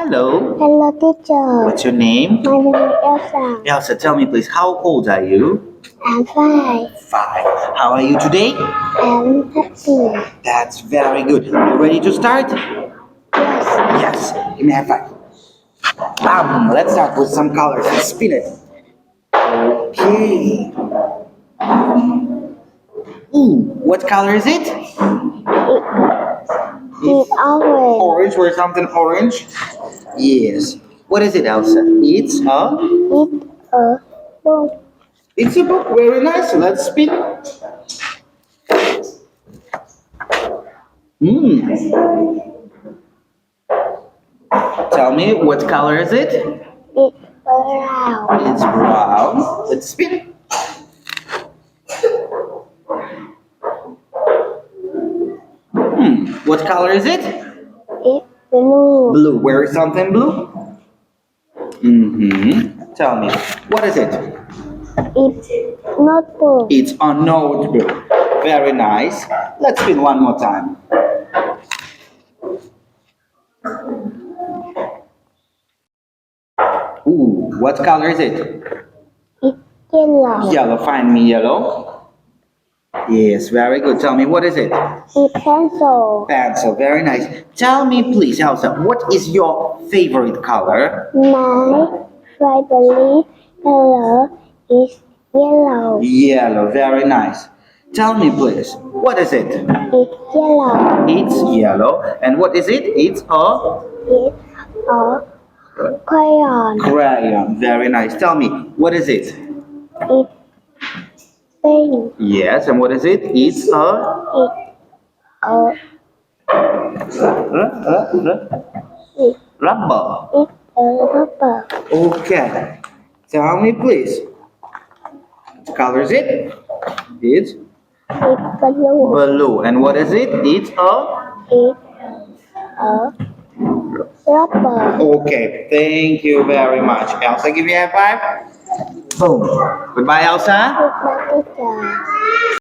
Hello. Hello, teacher. What's your name? My name is Elsa. Elsa, tell me please, how old are you? I'm 5. 5. How are you today? I'm happy. That's very good. You ready to start? Yes. Yes. Give me a high five. Let's start with some colors and spin it. Okay. What color is it? It's orange. Orange. Wear something orange? Yes. What is it, Elsa? It's a Book. It's a book. Very nice. Let's spin. Tell me, what color is it? It's brown. It's brown. Let's spin. What color is it? It's blue. Blue. Where is something blue? Tell me, what is it? It's notebook. It's a notebook. Very nice. Let's spin one more time. What color is it? It's yellow. Yellow. Find me yellow. Yes, very good. Tell me, what is it? It's pencil. Pencil. Very nice. Tell me, please, Elsa, what is your favorite color? My favorite color is yellow. Yellow. Very nice. Tell me, please, what is it? It's yellow. It's yellow. And what is it? It's a Crayon. crayon. Very nice. Tell me, what is it? It's pink. Yes, and what is it? It's a rubber. It's a rubber. Okay. Tell me, please. What color is it? It's Blue. blue. And what is it? It's a It's rubber. Okay. Thank you very much. Elsa, give me a high five. Boom. Goodbye, Elsa. Goodbye, teacher.